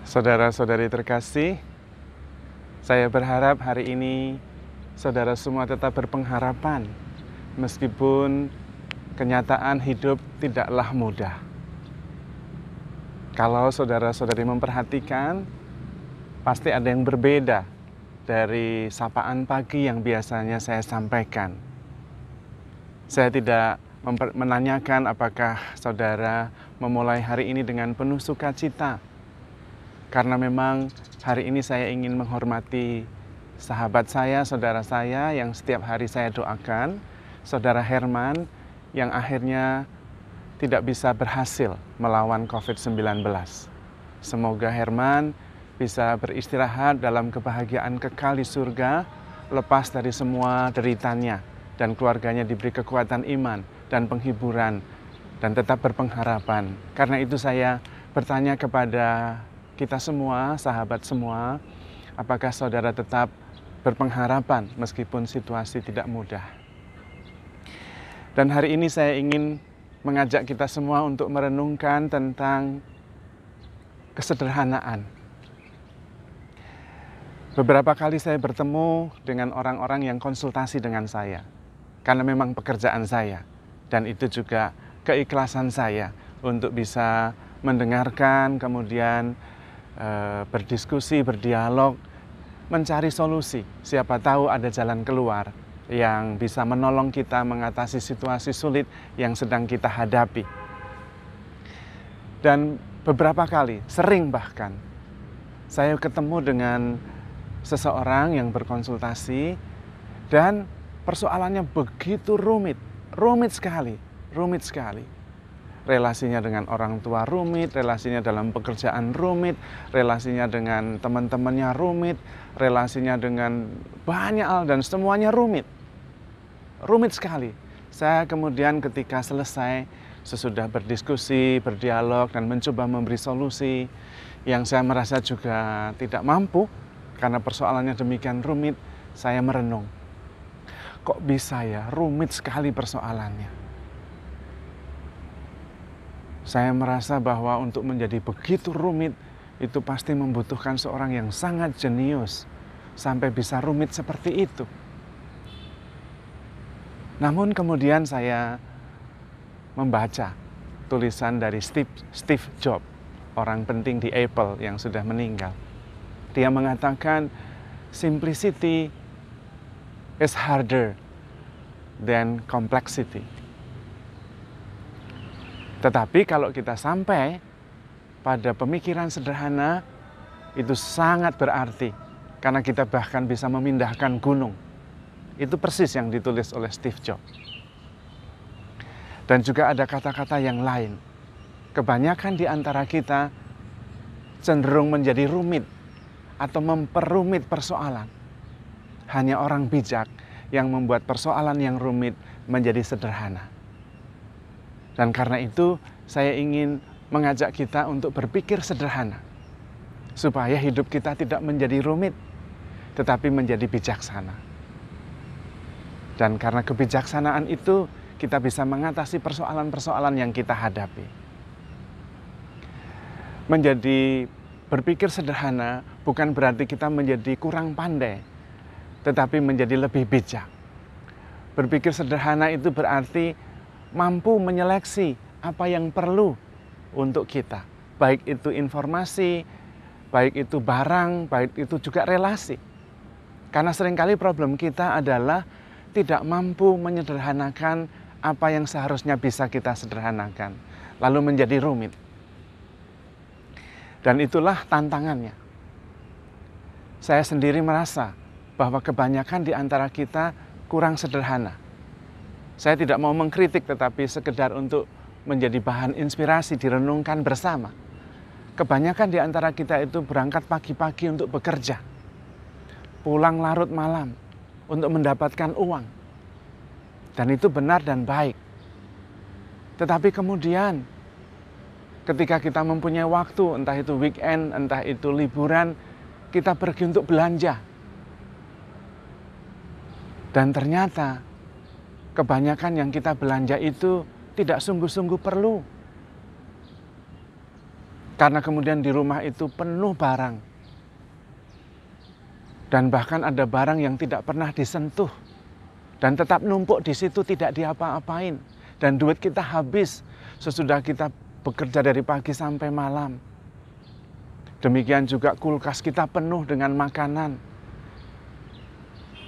Saudara-saudari terkasih, saya berharap hari ini saudara semua tetap berpengharapan, meskipun kenyataan hidup tidaklah mudah. Kalau saudara-saudari memperhatikan, pasti ada yang berbeda dari sapaan pagi yang biasanya saya sampaikan. Saya tidak menanyakan apakah saudara memulai hari ini dengan penuh sukacita, karena memang hari ini saya ingin menghormati sahabat saya, saudara saya yang setiap hari saya doakan, saudara Herman yang akhirnya tidak bisa berhasil melawan COVID-19. Semoga Herman bisa beristirahat dalam kebahagiaan kekal di surga, lepas dari semua deritanya, dan keluarganya diberi kekuatan iman dan penghiburan, dan tetap berpengharapan. Karena itu saya bertanya kepada kita semua, sahabat semua, apakah saudara tetap berpengharapan meskipun situasi tidak mudah? Dan hari ini saya ingin mengajak kita semua untuk merenungkan tentang kesederhanaan. Beberapa kali saya bertemu dengan orang-orang yang konsultasi dengan saya, karena memang pekerjaan saya, dan itu juga keikhlasan saya untuk bisa mendengarkan, kemudian berdiskusi, berdialog, mencari solusi. Siapa tahu ada jalan keluar yang bisa menolong kita mengatasi situasi sulit yang sedang kita hadapi. Dan beberapa kali, sering bahkan, saya ketemu dengan seseorang yang berkonsultasi dan persoalannya begitu rumit sekali. Relasinya dengan orang tua rumit, relasinya dalam pekerjaan rumit, relasinya dengan teman-temannya rumit, relasinya dengan banyak hal, dan semuanya rumit sekali. Saya kemudian ketika selesai, sesudah berdiskusi, berdialog, dan mencoba memberi solusi yang saya merasa juga tidak mampu karena persoalannya demikian rumit, saya merenung. Kok bisa ya rumit sekali persoalannya? Saya merasa bahwa untuk menjadi begitu rumit, itu pasti membutuhkan seorang yang sangat jenius, sampai bisa rumit seperti itu. Namun kemudian saya membaca tulisan dari Steve Jobs, orang penting di Apple yang sudah meninggal. Dia mengatakan, simplicity is harder than complexity. Tetapi kalau kita sampai pada pemikiran sederhana, itu sangat berarti, karena kita bahkan bisa memindahkan gunung. Itu persis yang ditulis oleh Steve Jobs. Dan juga ada kata-kata yang lain. Kebanyakan di antara kita cenderung menjadi rumit atau memperumit persoalan. Hanya orang bijak yang membuat persoalan yang rumit menjadi sederhana. Dan karena itu saya ingin mengajak kita untuk berpikir sederhana, supaya hidup kita tidak menjadi rumit, tetapi menjadi bijaksana. Dan karena kebijaksanaan itu, kita bisa mengatasi persoalan-persoalan yang kita hadapi. Menjadi berpikir sederhana bukan berarti kita menjadi kurang pandai, tetapi menjadi lebih bijak. Berpikir sederhana itu berarti mampu menyeleksi apa yang perlu untuk kita. Baik itu informasi, baik itu barang, baik itu juga relasi. Karena seringkali problem kita adalah tidak mampu menyederhanakan apa yang seharusnya bisa kita sederhanakan, lalu menjadi rumit. Dan itulah tantangannya. Saya sendiri merasa bahwa kebanyakan di antara kita kurang sederhana. Saya tidak mau mengkritik, tetapi sekedar untuk menjadi bahan inspirasi, direnungkan bersama. Kebanyakan di antara kita itu berangkat pagi-pagi untuk bekerja, pulang larut malam untuk mendapatkan uang. Dan itu benar dan baik. Tetapi kemudian ketika kita mempunyai waktu, entah itu weekend, entah itu liburan, kita pergi untuk belanja. Dan ternyata kebanyakan yang kita belanja itu tidak sungguh-sungguh perlu. Karena kemudian di rumah itu penuh barang. Dan bahkan ada barang yang tidak pernah disentuh. Dan tetap numpuk di situ, tidak diapa-apain. Dan duit kita habis sesudah kita bekerja dari pagi sampai malam. Demikian juga kulkas kita penuh dengan makanan.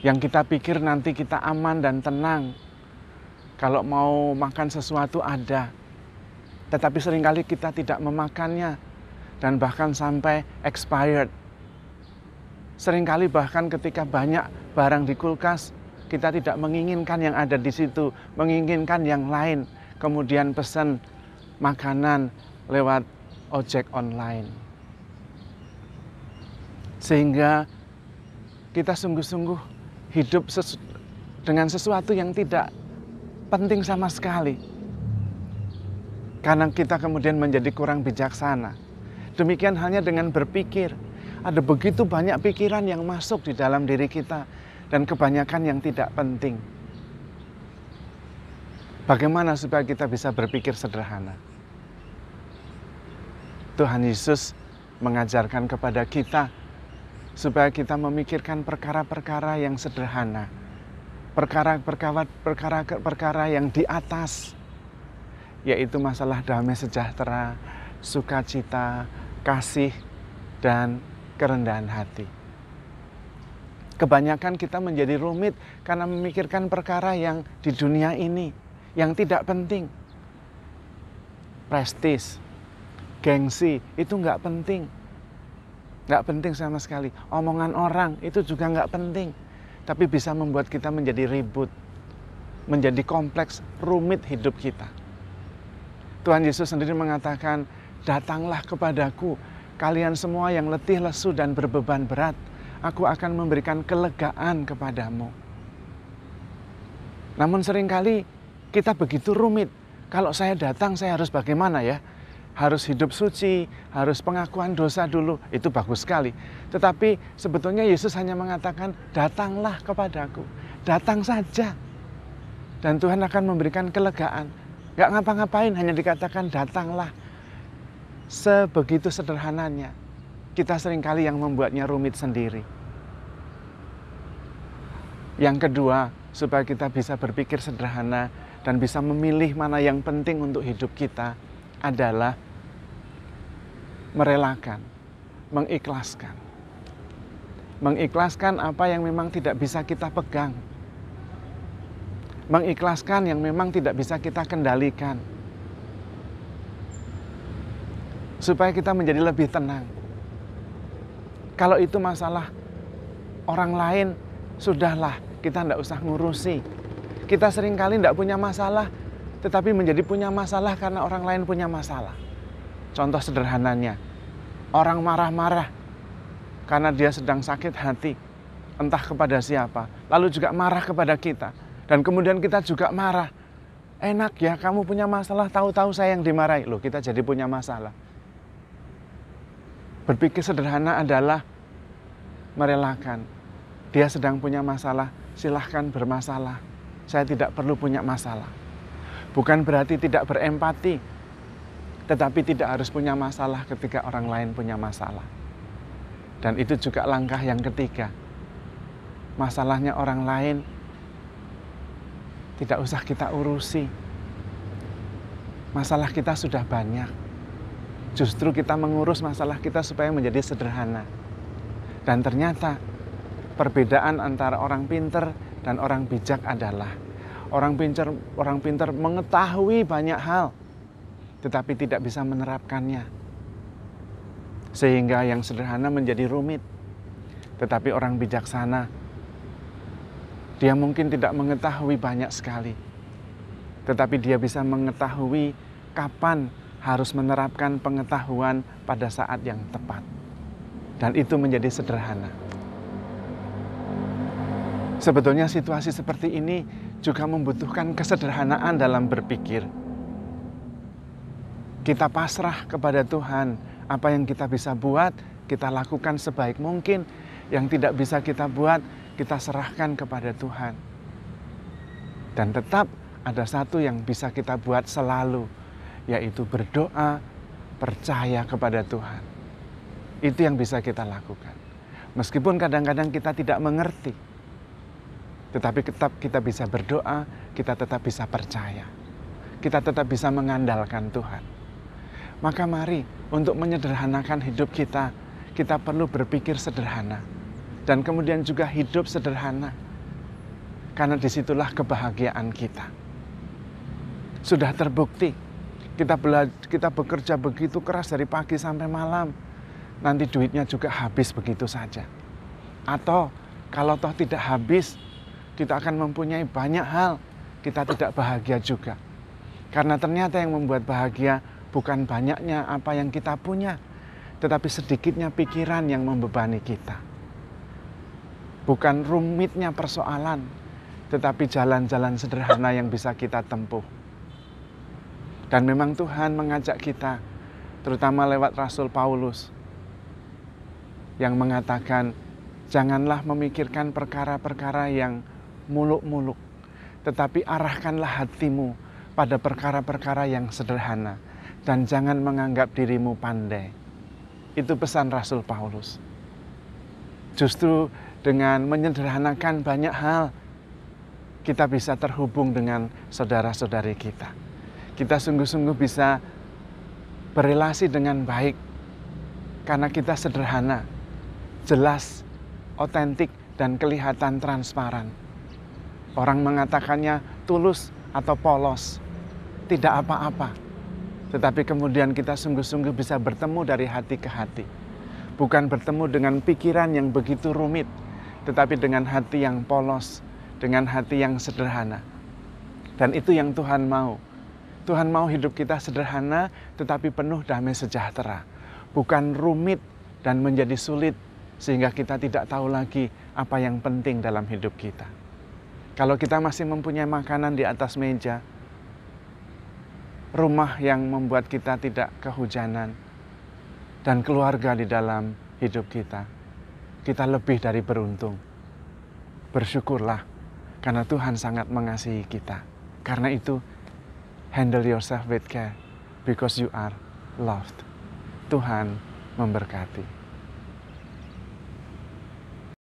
Yang kita pikir nanti kita aman dan tenang. Kalau mau makan sesuatu ada. Tetapi seringkali kita tidak memakannya. Dan bahkan sampai expired. Seringkali bahkan ketika banyak barang di kulkas, kita tidak menginginkan yang ada di situ, menginginkan yang lain. Kemudian pesan makanan lewat ojek online. Sehingga kita sungguh-sungguh hidup dengan sesuatu yang tidak penting sama sekali. Karena kita kemudian menjadi kurang bijaksana. Demikian halnya dengan berpikir. Ada begitu banyak pikiran yang masuk di dalam diri kita. Dan kebanyakan yang tidak penting. Bagaimana supaya kita bisa berpikir sederhana? Tuhan Yesus mengajarkan kepada kita supaya kita memikirkan perkara-perkara yang sederhana. Perkara-perkara yang di atas. Yaitu masalah damai sejahtera, sukacita, kasih, dan kerendahan hati. Kebanyakan kita menjadi rumit karena memikirkan perkara yang di dunia ini, yang tidak penting. Prestis, gengsi, itu nggak penting. Nggak penting sama sekali. Omongan orang itu juga nggak penting. Tapi bisa membuat kita menjadi ribut, menjadi kompleks, rumit hidup kita. Tuhan Yesus sendiri mengatakan, datanglah kepadaku, kalian semua yang letih, lesu, dan berbeban berat. Aku akan memberikan kelegaan kepadamu. Namun seringkali kita begitu rumit. Kalau saya datang, saya harus bagaimana ya? Harus hidup suci, harus pengakuan dosa dulu. Itu bagus sekali. Tetapi sebetulnya Yesus hanya mengatakan, datanglah kepadaku. Datang saja. Dan Tuhan akan memberikan kelegaan. Gak ngapa-ngapain, hanya dikatakan datanglah. Sebegitu sederhananya. Kita seringkali yang membuatnya rumit sendiri. Yang kedua, supaya kita bisa berpikir sederhana dan bisa memilih mana yang penting untuk hidup kita adalah merelakan, mengikhlaskan. Mengikhlaskan apa yang memang tidak bisa kita pegang. Mengikhlaskan yang memang tidak bisa kita kendalikan. Supaya kita menjadi lebih tenang. Kalau itu masalah orang lain, sudahlah, kita tidak usah ngurusi. Kita seringkali tidak punya masalah, tetapi menjadi punya masalah karena orang lain punya masalah. Contoh sederhananya, orang marah-marah karena dia sedang sakit hati, entah kepada siapa, lalu juga marah kepada kita. Dan kemudian kita juga marah. Enak ya, kamu punya masalah, tahu-tahu saya yang dimarahi. Loh, kita jadi punya masalah. Berpikir sederhana adalah merelakan. Dia sedang punya masalah, silahkan bermasalah. Saya tidak perlu punya masalah. Bukan berarti tidak berempati, tetapi tidak harus punya masalah ketika orang lain punya masalah. Dan itu juga langkah yang ketiga. Masalahnya orang lain tidak usah kita urusi. Masalah kita sudah banyak. Justru kita mengurus masalah kita supaya menjadi sederhana. Dan ternyata perbedaan antara orang pintar dan orang bijak adalah orang pintar mengetahui banyak hal, tetapi tidak bisa menerapkannya. Sehingga yang sederhana menjadi rumit. Tetapi orang bijaksana, dia mungkin tidak mengetahui banyak sekali, tetapi dia bisa mengetahui kapan harus menerapkan pengetahuan pada saat yang tepat. Dan itu menjadi sederhana. Sebetulnya situasi seperti ini juga membutuhkan kesederhanaan dalam berpikir. Kita pasrah kepada Tuhan. Apa yang kita bisa buat, kita lakukan sebaik mungkin. Yang tidak bisa kita buat, kita serahkan kepada Tuhan. Dan tetap ada satu yang bisa kita buat selalu, yaitu berdoa percaya kepada Tuhan. Itu yang bisa kita lakukan. Meskipun kadang-kadang kita tidak mengerti, tetapi tetap kita bisa berdoa, kita tetap bisa percaya. Kita tetap bisa mengandalkan Tuhan. Maka mari untuk menyederhanakan hidup kita, kita perlu berpikir sederhana. Dan kemudian juga hidup sederhana. Karena disitulah kebahagiaan kita. Sudah terbukti, kita bekerja begitu keras dari pagi sampai malam, nanti duitnya juga habis begitu saja. Atau kalau toh tidak habis, kita akan mempunyai banyak hal, kita tidak bahagia juga. Karena ternyata yang membuat bahagia bukan banyaknya apa yang kita punya, tetapi sedikitnya pikiran yang membebani kita. Bukan rumitnya persoalan, tetapi jalan-jalan sederhana yang bisa kita tempuh. Dan memang Tuhan mengajak kita, terutama lewat Rasul Paulus, yang mengatakan, janganlah memikirkan perkara-perkara yang muluk-muluk, tetapi arahkanlah hatimu pada perkara-perkara yang sederhana, dan jangan menganggap dirimu pandai. Itu pesan Rasul Paulus. Justru dengan menyederhanakan banyak hal, kita bisa terhubung dengan saudara-saudari kita. Kita sungguh-sungguh bisa berelasi dengan baik, karena kita sederhana, jelas, otentik, dan kelihatan transparan. Orang mengatakannya tulus atau polos, tidak apa-apa. Tetapi kemudian kita sungguh-sungguh bisa bertemu dari hati ke hati. Bukan bertemu dengan pikiran yang begitu rumit, tetapi dengan hati yang polos, dengan hati yang sederhana. Dan itu yang Tuhan mau. Tuhan mau hidup kita sederhana, tetapi penuh damai sejahtera. Bukan rumit dan menjadi sulit, sehingga kita tidak tahu lagi apa yang penting dalam hidup kita. Kalau kita masih mempunyai makanan di atas meja, rumah yang membuat kita tidak kehujanan, dan keluarga di dalam hidup kita, kita lebih dari beruntung. Bersyukurlah, karena Tuhan sangat mengasihi kita. Karena itu, handle yourself with care, because you are loved. Tuhan memberkati.